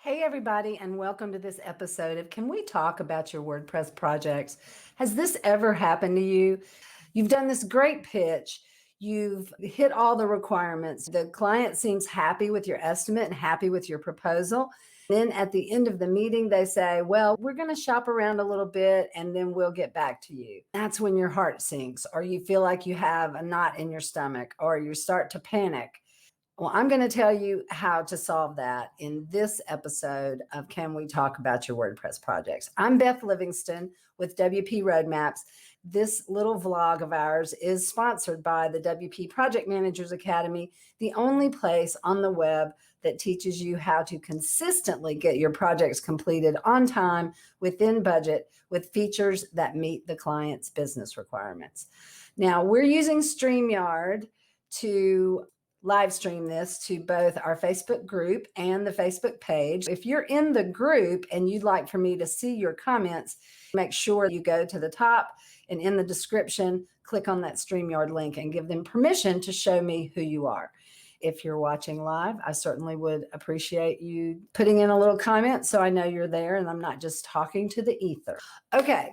Hey, everybody, and welcome to this episode of Can We Talk About Your WordPress Projects? Has this ever happened to you? You've done this great pitch. You've hit all the requirements. The client seems happy with your estimate and happy with your proposal. Then at the end of the meeting, they say, well, we're going to shop around a little bit and then we'll get back to you. That's when your heart sinks, or you feel like you have a knot in your stomach, or you start to panic. Well, I'm going to tell you how to solve that in this episode of Can We Talk About Your WordPress Projects? I'm Beth Livingston with WP Roadmaps. This little vlog of ours is sponsored by the WP Project Managers Academy, the only place on the web that teaches you how to consistently get your projects completed on time, within budget, with features that meet the client's business requirements. Now, we're using StreamYard to live stream this to both our Facebook group and the Facebook page. If you're in the group and you'd like for me to see your comments, make sure you go to the top and in the description, click on that StreamYard link and give them permission to show me who you are. If you're watching live, I certainly would appreciate you putting in a little comment so I know you're there and I'm not just talking to the ether. Okay.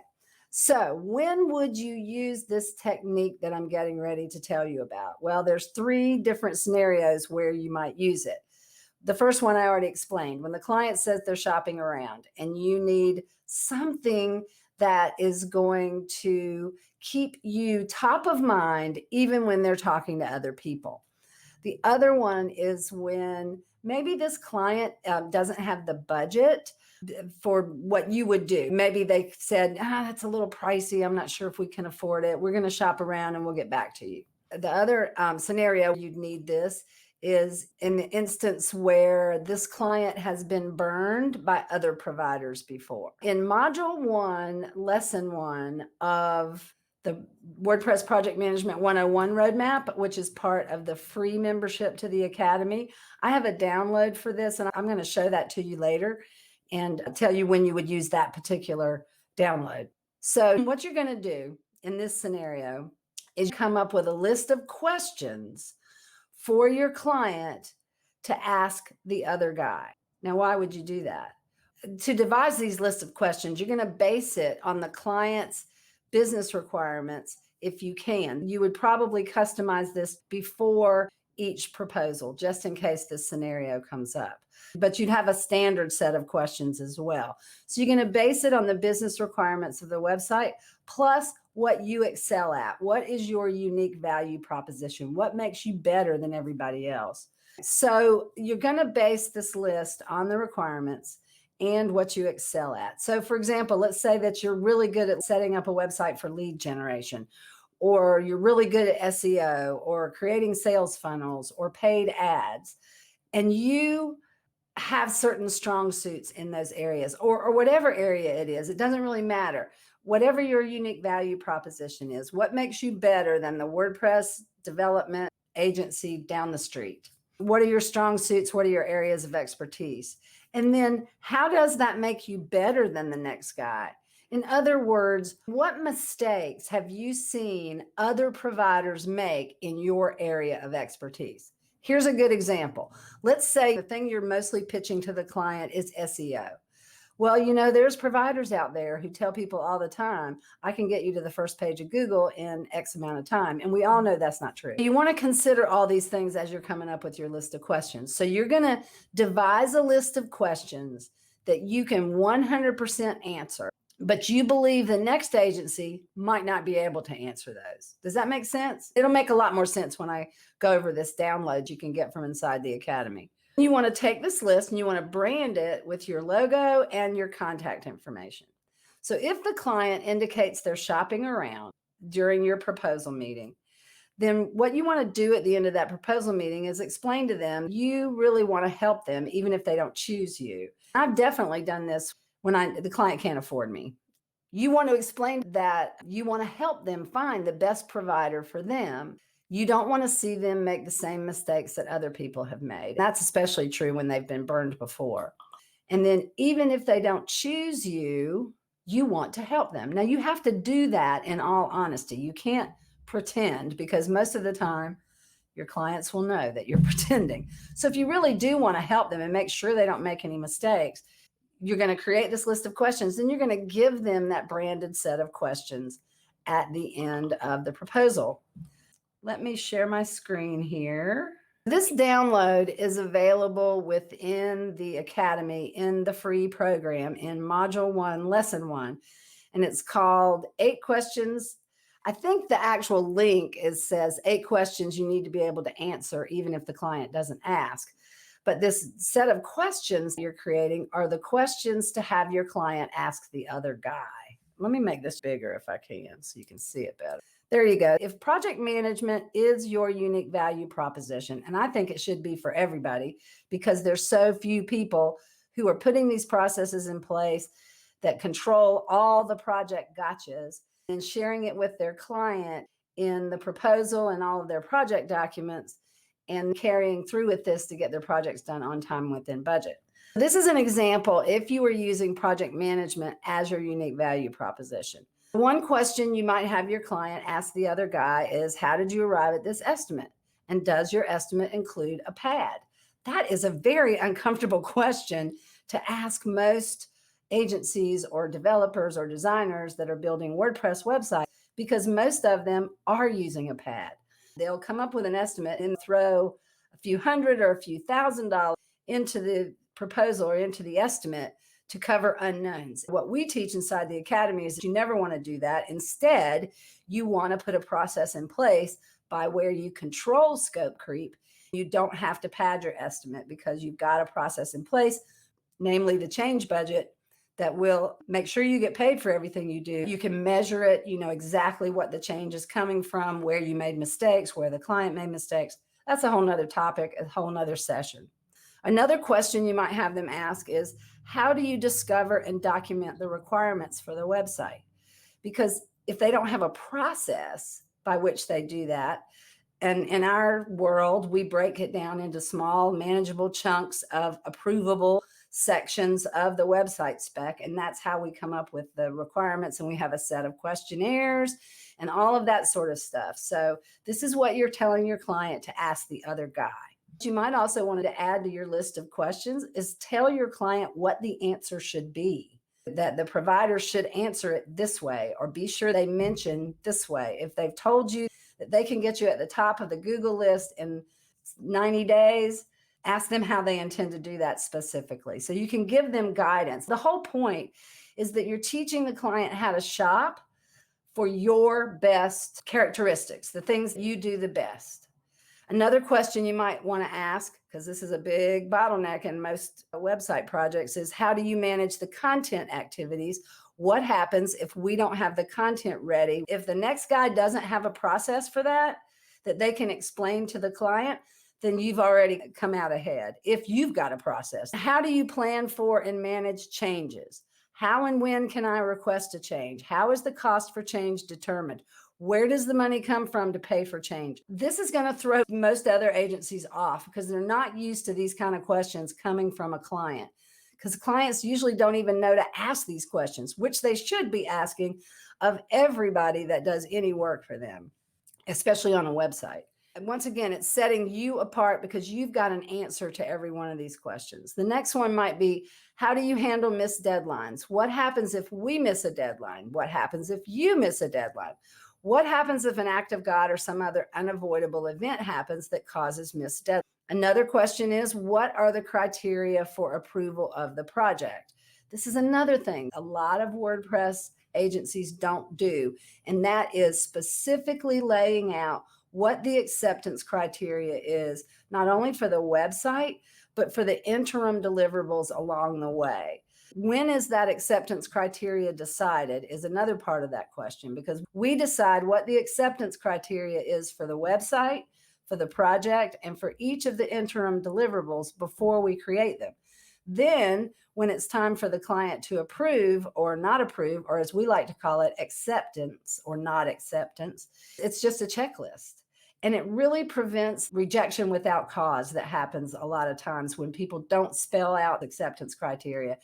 So when would you use this technique that I'm getting ready to tell you about? Well, there's 3 different scenarios where you might use it. The first one I already explained. When the client says they're shopping around and you need something that is going to keep you top of mind even when they're talking to other people. The other one is when maybe this client doesn't have the budget for what you would do. Maybe they said, that's a little pricey. I'm not sure if we can afford it. We're going to shop around and we'll get back to you. The other scenario you'd need this is in the instance where this client has been burned by other providers before. In Module 1, Lesson 1 of the WordPress Project Management 101 roadmap, which is part of the free membership to the Academy, I have a download for this, and I'm going to show that to you later and tell you when you would use that particular download. So what you're going to do in this scenario is come up with a list of questions for your client to ask the other guy. Now, why would you do that? To devise these lists of questions, you're going to base it on the client's business requirements if you can. You would probably customize this before each proposal, just in case this scenario comes up. But you'd have a standard set of questions as well. So you're going to base it on the business requirements of the website, plus what you excel at. What is your unique value proposition? What makes you better than everybody else? So you're going to base this list on the requirements and what you excel at. So for example, let's say that you're really good at setting up a website for lead generation, or you're really good at SEO, or creating sales funnels, or paid ads, and you have certain strong suits in those areas, or whatever area it is. It doesn't really matter. Whatever your unique value proposition is, what makes you better than the WordPress development agency down the street? What are your strong suits? What are your areas of expertise? And then how does that make you better than the next guy? In other words, what mistakes have you seen other providers make in your area of expertise? Here's a good example. Let's say the thing you're mostly pitching to the client is SEO. Well, there's providers out there who tell people all the time, I can get you to the first page of Google in X amount of time. And we all know that's not true. You want to consider all these things as you're coming up with your list of questions. So you're going to devise a list of questions that you can 100% answer, but you believe the next agency might not be able to answer those. Does that make sense? It'll make a lot more sense when I go over this download you can get from inside the Academy. You want to take this list and you want to brand it with your logo and your contact information. So if the client indicates they're shopping around during your proposal meeting, then what you want to do at the end of that proposal meeting is explain to them you really want to help them even if they don't choose you. I've definitely done this when the client can't afford me. You want to explain that you want to help them find the best provider for them. You don't want to see them make the same mistakes that other people have made. That's especially true when they've been burned before. And then even if they don't choose you, you want to help them. Now you have to do that in all honesty. You can't pretend, because most of the time Your clients will know that you're pretending. So if you really do want to help them and make sure they don't make any mistakes, you're going to create this list of questions, and you're going to give them that branded set of questions at the end of the proposal. Let me share my screen here. This download is available within the Academy in the free program in Module 1, Lesson 1, and it's called 8 Questions. I think the actual link says 8 questions you need to be able to answer even if the client doesn't ask. But this set of questions you're creating are the questions to have your client ask the other guy. Let me make this bigger if I can so you can see it better. There you go. If project management is your unique value proposition, and I think it should be for everybody because there's so few people who are putting these processes in place that control all the project gotchas and sharing it with their client in the proposal and all of their project documents and carrying through with this to get their projects done on time within budget. This is an example if you were using project management as your unique value proposition. One question you might have your client ask the other guy is, how did you arrive at this estimate? And does your estimate include a pad? That is a very uncomfortable question to ask most agencies or developers or designers that are building WordPress websites, because most of them are using a pad. They'll come up with an estimate and throw a few $100 or a few $1,000 into the proposal or into the estimate to cover unknowns. What we teach inside the Academy is that you never want to do that. Instead, you want to put a process in place by where you control scope creep. You don't have to pad your estimate because you've got a process in place, namely the change budget, that will make sure you get paid for everything you do. You can measure it, you know exactly what the change is coming from, where you made mistakes, where the client made mistakes. That's a whole nother topic, a whole nother session. Another question you might have them ask is, how do you discover and document the requirements for the website? Because if they don't have a process by which they do that, and in our world, we break it down into small, manageable chunks of approvable sections of the website spec, and that's how we come up with the requirements, and we have a set of questionnaires and all of that sort of stuff. So this is what you're telling your client to ask the other guy. You might also want to add to your list of questions is tell your client what the answer should be, that the provider should answer it this way, or be sure they mention this way. If they've told you that they can get you at the top of the Google list in 90 days, ask them how they intend to do that specifically. So you can give them guidance. The whole point is that you're teaching the client how to shop for your best characteristics, the things that you do the best. Another question you might want to ask, because this is a big bottleneck in most website projects, is how do you manage the content activities? What happens if we don't have the content ready? If the next guy doesn't have a process for that they can explain to the client, then you've already come out ahead. If you've got a process, how do you plan for and manage changes? How and when can I request a change? How is the cost for change determined? Where does the money come from to pay for change? This is going to throw most other agencies off because they're not used to these kind of questions coming from a client, because clients usually don't even know to ask these questions, which they should be asking of everybody that does any work for them, especially on a website. And once again, it's setting you apart because you've got an answer to every one of these questions. The next one might be, how do you handle missed deadlines? What happens if we miss a deadline? What happens if you miss a deadline? What happens if an act of God or some other unavoidable event happens that causes missed deadline? Another question is, what are the criteria for approval of the project? This is another thing a lot of WordPress agencies don't do, and that is specifically laying out what the acceptance criteria is, not only for the website, but for the interim deliverables along the way. When is that acceptance criteria decided is another part of that question, because we decide what the acceptance criteria is for the website, for the project, and for each of the interim deliverables before we create them. Then when it's time for the client to approve or not approve, or as we like to call it, acceptance or not acceptance, it's just a checklist. And it really prevents rejection without cause that happens a lot of times when people don't spell out acceptance criteria.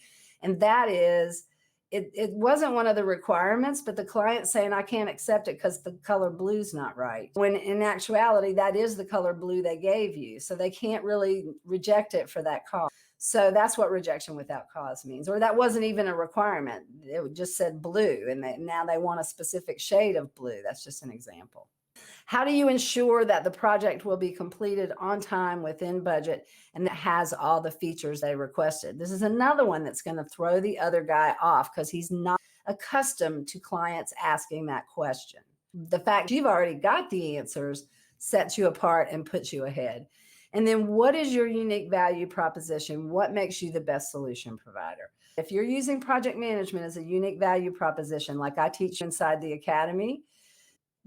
And that is, it wasn't one of the requirements, but the client saying, I can't accept it because the color blue's not right. When in actuality, that is the color blue they gave you. So they can't really reject it for that cause. So that's what rejection without cause means. Or that wasn't even a requirement. It just said blue, and now they want a specific shade of blue. That's just an example. How do you ensure that the project will be completed on time, within budget, and that has all the features they requested? This is another one that's going to throw the other guy off because he's not accustomed to clients asking that question. The fact you've already got the answers sets you apart and puts you ahead. And then what is your unique value proposition? What makes you the best solution provider? If you're using project management as a unique value proposition, like I teach inside the academy,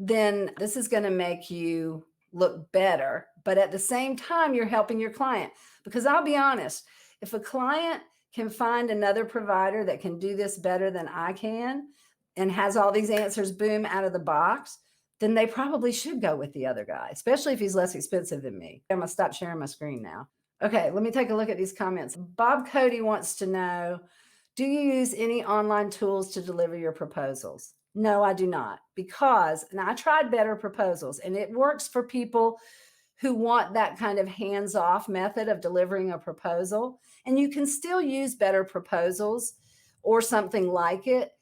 then this is going to make you look better. But at the same time, you're helping your client. Because I'll be honest, if a client can find another provider that can do this better than I can and has all these answers, boom, out of the box, then they probably should go with the other guy, especially if he's less expensive than me. I'm going to stop sharing my screen now. Okay, let me take a look at these comments. Bob Cody wants to know, do you use any online tools to deliver your proposals? No, I do not, because, and I tried Better Proposals, and it works for people who want that kind of hands-off method of delivering a proposal. And you can still use Better Proposals or something like it.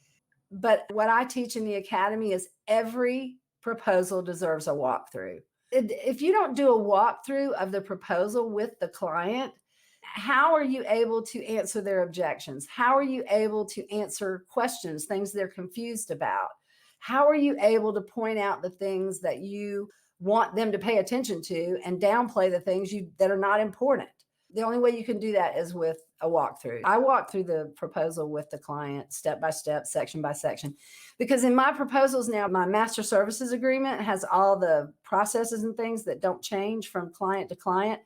But what I teach in the academy is every proposal deserves a walkthrough. If you don't do a walkthrough of the proposal with the client, how are you able to answer their objections? How are you able to answer questions, things they're confused about? How are you able to point out the things that you want them to pay attention to and downplay the things that are not important? The only way you can do that is with a walkthrough. I walk through the proposal with the client step by step, section by section, because in my proposals now, my master services agreement has all the processes and things that don't change from client to client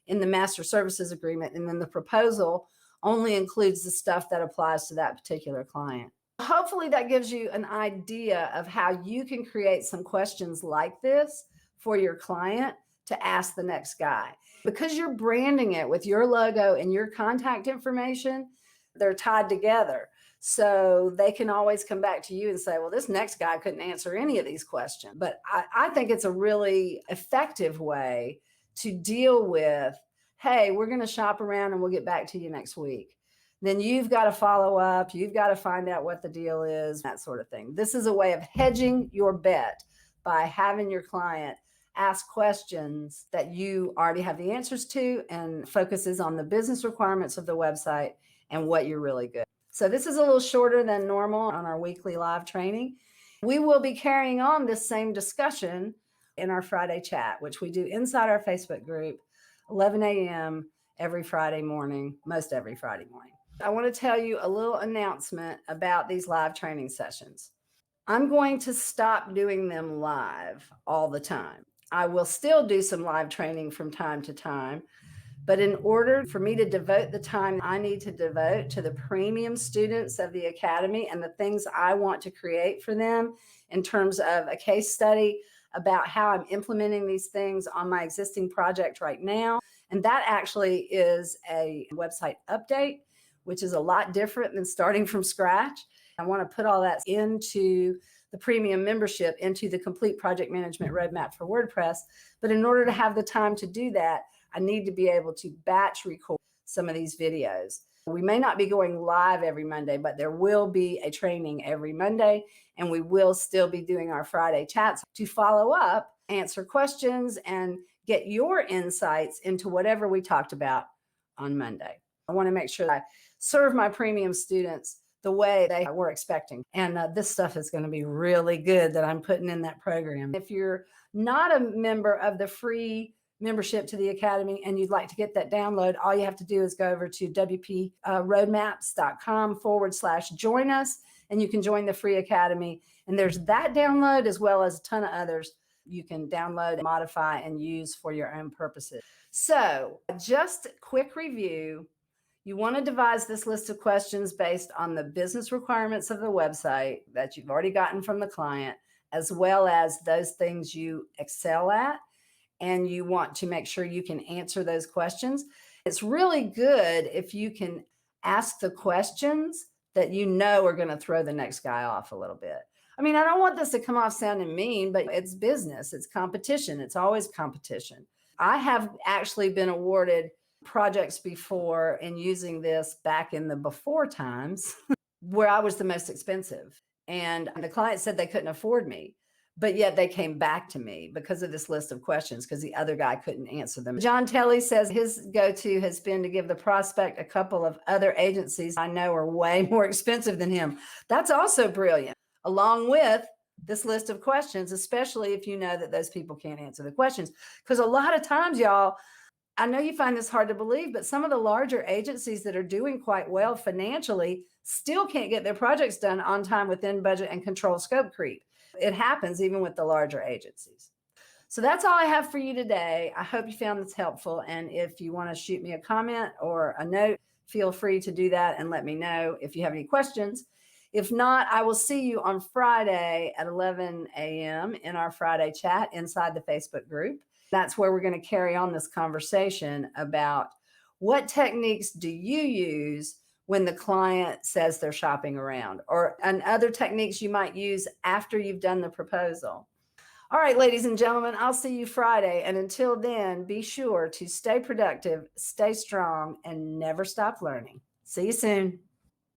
in the master services agreement. And then the proposal only includes the stuff that applies to that particular client. Hopefully that gives you an idea of how you can create some questions like this for your client to ask the next guy. Because you're branding it with your logo and your contact information, they're tied together. So they can always come back to you and say, well, this next guy couldn't answer any of these questions. But I think it's a really effective way to deal with, hey, we're going to shop around and we'll get back to you next week. Then you've got to follow up. You've got to find out what the deal is, that sort of thing. This is a way of hedging your bet by having your client ask questions that you already have the answers to and focuses on the business requirements of the website and what you're really good. So this is a little shorter than normal on our weekly live training. We will be carrying on this same discussion in our Friday chat, which we do inside our Facebook group, 11 a.m. every Friday morning, most every Friday morning. I want to tell you a little announcement about these live training sessions. I'm going to stop doing them live all the time. I will still do some live training from time to time, but in order for me to devote the time I need to devote to the premium students of the academy and the things I want to create for them in terms of a case study about how I'm implementing these things on my existing project right now. And that actually is a website update, which is a lot different than starting from scratch. I want to put all that into the premium membership, into the complete project management roadmap for WordPress. But in order to have the time to do that, I need to be able to batch record some of these videos. We may not be going live every Monday, but there will be a training every Monday, and we will still be doing our Friday chats to follow up, answer questions, and get your insights into whatever we talked about on Monday. I want to make sure that I serve my premium students the way they were expecting. And this stuff is going to be really good that I'm putting in that program. If you're not a member of the free membership to the academy and you'd like to get that download, all you have to do is go over to wproadmaps.com/join us, and you can join the free academy. And there's that download as well as a ton of others you can download, modify, and use for your own purposes. So just quick review. You want to devise this list of questions based on the business requirements of the website that you've already gotten from the client, as well as those things you excel at. And you want to make sure you can answer those questions. It's really good if you can ask the questions that you know are going to throw the next guy off a little bit. I mean, I don't want this to come off sounding mean, but it's business, it's competition, it's always competition. I have actually been awarded projects before and using this back in the before times where I was the most expensive. And the client said they couldn't afford me, but yet they came back to me because of this list of questions because the other guy couldn't answer them. John Telly says his go-to has been to give the prospect a couple of other agencies I know are way more expensive than him. That's also brilliant, along with this list of questions, especially if you know that those people can't answer the questions. Because a lot of times, y'all, I know you find this hard to believe, but some of the larger agencies that are doing quite well financially still can't get their projects done on time, within budget, and control scope creep. It happens even with the larger agencies. So that's all I have for you today. I hope you found this helpful. And if you want to shoot me a comment or a note, feel free to do that and let me know if you have any questions. If not, I will see you on Friday at 11 a.m. in our Friday chat inside the Facebook group. That's where we're going to carry on this conversation about what techniques do you use when the client says they're shopping around, and other techniques you might use after you've done the proposal. All right, ladies and gentlemen, I'll see you Friday. And until then, be sure to stay productive, stay strong, and never stop learning. See you soon.